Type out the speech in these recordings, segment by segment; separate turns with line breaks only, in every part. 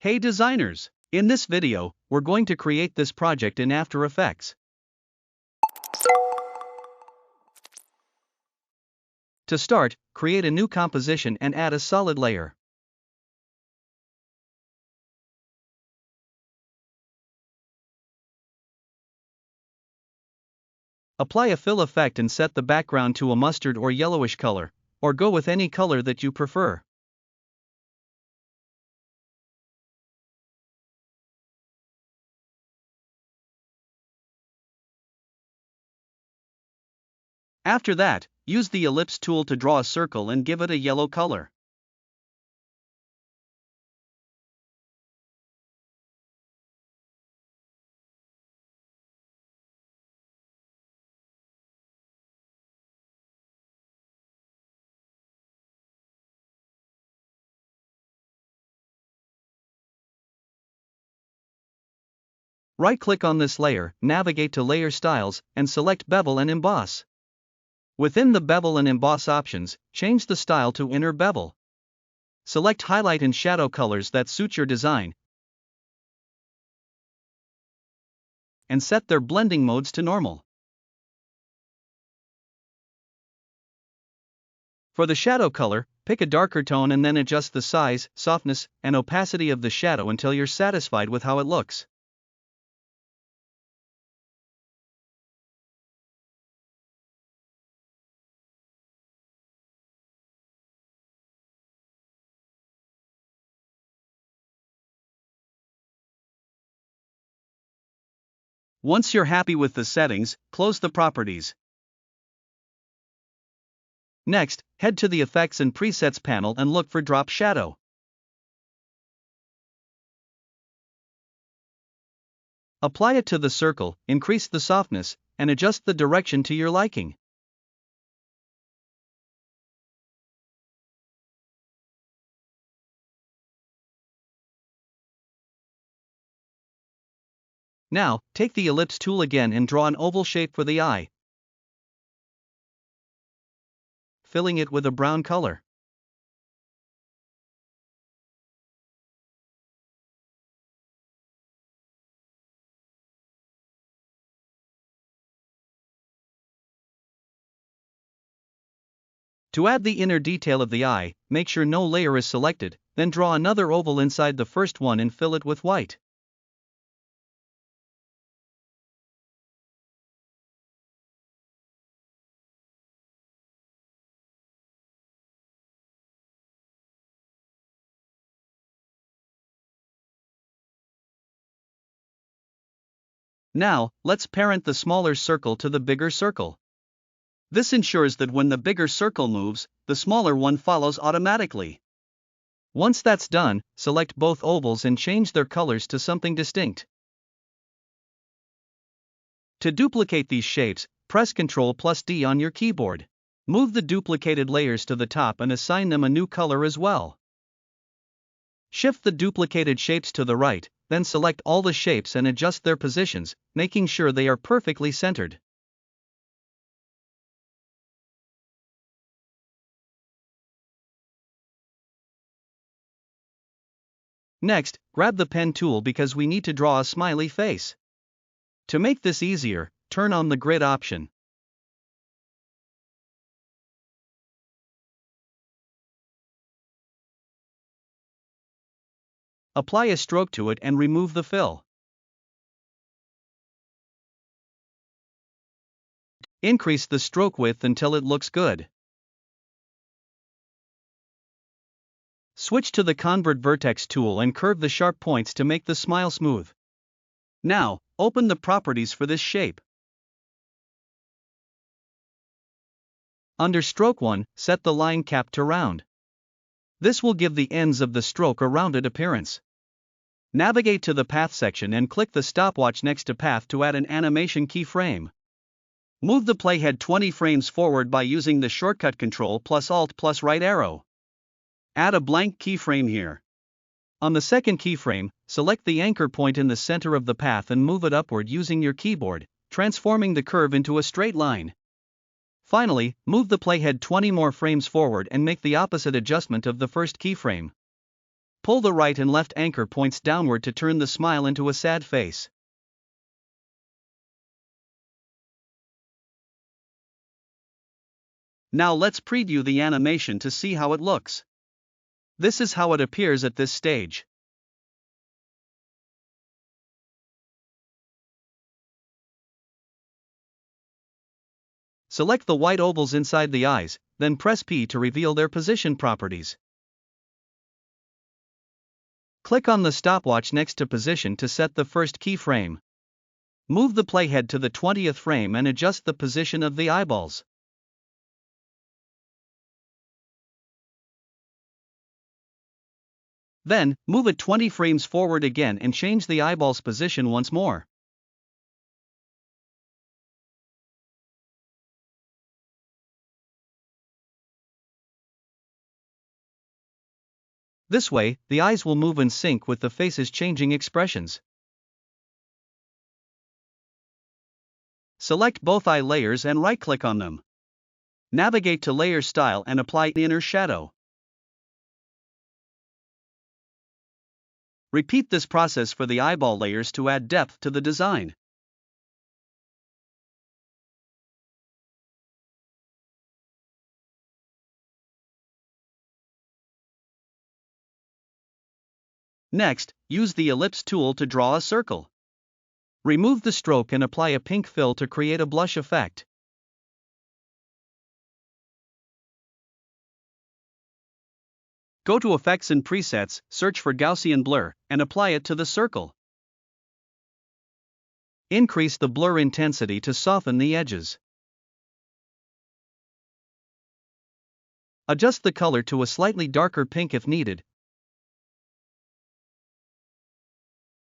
Hey designers! In this video, we're going to create this project in After Effects. To start, create a new composition and add a solid layer. Apply a fill effect and set the background to a mustard or yellowish color, or go with any color that you prefer. After that, use the ellipse tool to draw a circle and give it a yellow color. Right-click on this layer, navigate to Layer Styles, and select Bevel and Emboss. Within the Bevel and Emboss options, change the style to Inner Bevel. Select highlight and shadow colors that suit your design, and set their blending modes to normal. For the shadow color, pick a darker tone and then adjust the size, softness, and opacity of the shadow until you're satisfied with how it looks. Once you're happy with the settings, close the properties. Next, head to the Effects and Presets panel and look for Drop Shadow. Apply it to the circle, increase the softness, and adjust the direction to your liking. Now, take the ellipse tool again and draw an oval shape for the eye, filling it with a brown color. To add the inner detail of the eye, make sure no layer is selected, then draw another oval inside the first one and fill it with white. Now, let's parent the smaller circle to the bigger circle. This ensures that when the bigger circle moves, the smaller one follows automatically. Once that's done, select both ovals and change their colors to something distinct. To duplicate these shapes, press Ctrl+D on your keyboard. Move the duplicated layers to the top and assign them a new color as well. Shift the duplicated shapes to the right, then select all the shapes and adjust their positions, making sure they are perfectly centered. Next, grab the pen tool because we need to draw a smiley face. To make this easier, turn on the grid option. Apply a stroke to it and remove the fill. Increase the stroke width until it looks good. Switch to the Convert Vertex tool and curve the sharp points to make the smile smooth. Now, open the properties for this shape. Under Stroke 1, set the line cap to round. This will give the ends of the stroke a rounded appearance. Navigate to the Path section and click the stopwatch next to Path to add an animation keyframe. Move the playhead 20 frames forward by using the shortcut Ctrl+Alt+right right arrow. Add a blank keyframe here. On the second keyframe, select the anchor point in the center of the path and move it upward using your keyboard, transforming the curve into a straight line. Finally, move the playhead 20 more frames forward and make the opposite adjustment of the first keyframe. Pull the right and left anchor points downward to turn the smile into a sad face. Now let's preview the animation to see how it looks. This is how it appears at this stage. Select the white ovals inside the eyes, then press P to reveal their position properties. Click on the stopwatch next to position to set the first keyframe. Move the playhead to the 20th frame and adjust the position of the eyeballs. Then, move it 20 frames forward again and change the eyeball's position once more. This way, the eyes will move in sync with the face's changing expressions. Select both eye layers and right-click on them. Navigate to Layer Style and apply Inner Shadow. Repeat this process for the eyeball layers to add depth to the design. Next, use the Ellipse tool to draw a circle. Remove the stroke and apply a pink fill to create a blush effect. Go to Effects and Presets, search for Gaussian Blur, and apply it to the circle. Increase the blur intensity to soften the edges. Adjust the color to a slightly darker pink if needed.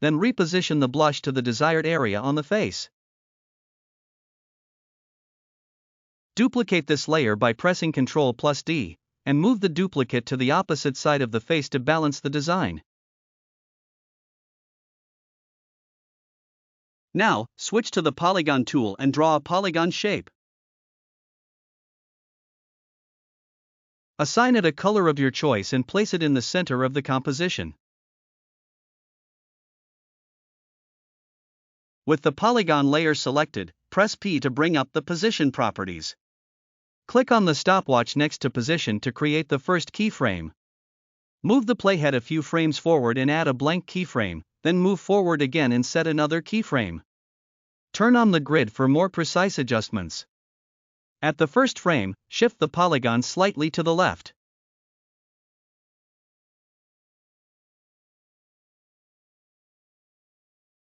Then reposition the blush to the desired area on the face. Duplicate this layer by pressing Ctrl+D, and move the duplicate to the opposite side of the face to balance the design. Now, switch to the Polygon tool and draw a polygon shape. Assign it a color of your choice and place it in the center of the composition. With the polygon layer selected, press P to bring up the position properties. Click on the stopwatch next to position to create the first keyframe. Move the playhead a few frames forward and add a blank keyframe, then move forward again and set another keyframe. Turn on the grid for more precise adjustments. At the first frame, shift the polygon slightly to the left.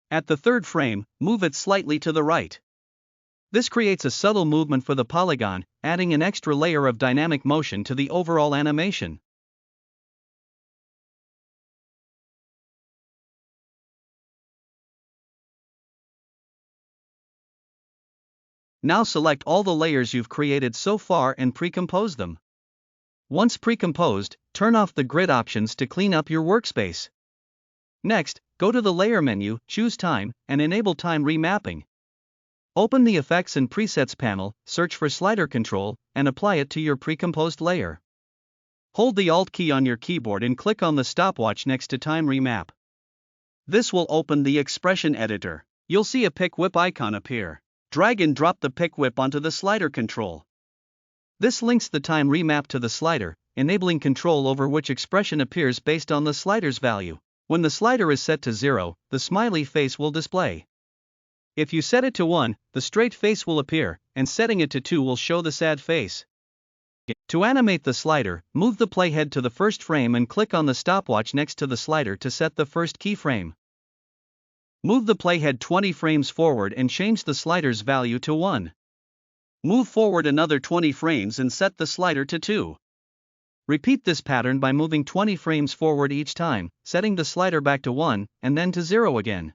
At the third frame, move it slightly to the right. This creates a subtle movement for the polygon, adding an extra layer of dynamic motion to the overall animation. Now select all the layers you've created so far and pre-compose them. Once pre-composed, turn off the grid options to clean up your workspace. Next, go to the Layer menu, choose Time, and enable Time Remapping. Open the Effects and Presets panel, search for Slider Control, and apply it to your pre-composed layer. Hold the Alt key on your keyboard and click on the stopwatch next to Time Remap. This will open the Expression Editor. You'll see a pick whip icon appear. Drag and drop the pick whip onto the slider control. This links the time remap to the slider, enabling control over which expression appears based on the slider's value. When the slider is set to 0, the smiley face will display. If you set it to 1, the straight face will appear, and setting it to 2 will show the sad face. To animate the slider, move the playhead to the first frame and click on the stopwatch next to the slider to set the first keyframe. Move the playhead 20 frames forward and change the slider's value to 1. Move forward another 20 frames and set the slider to 2. Repeat this pattern by moving 20 frames forward each time, setting the slider back to 1, and then to 0 again.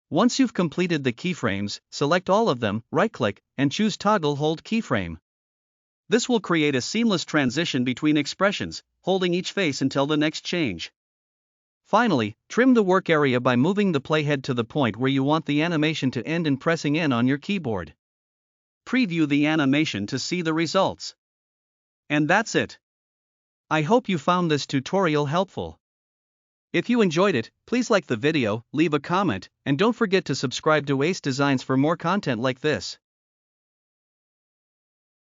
Once you've completed the keyframes, select all of them, right-click, and choose Toggle Hold Keyframe. This will create a seamless transition between expressions, holding each face until the next change. Finally, trim the work area by moving the playhead to the point where you want the animation to end and pressing in on your keyboard. Preview the animation to see the results. And that's it. I hope you found this tutorial helpful. If you enjoyed it, please like the video, leave a comment, and don't forget to subscribe to Ace Designs for more content like this.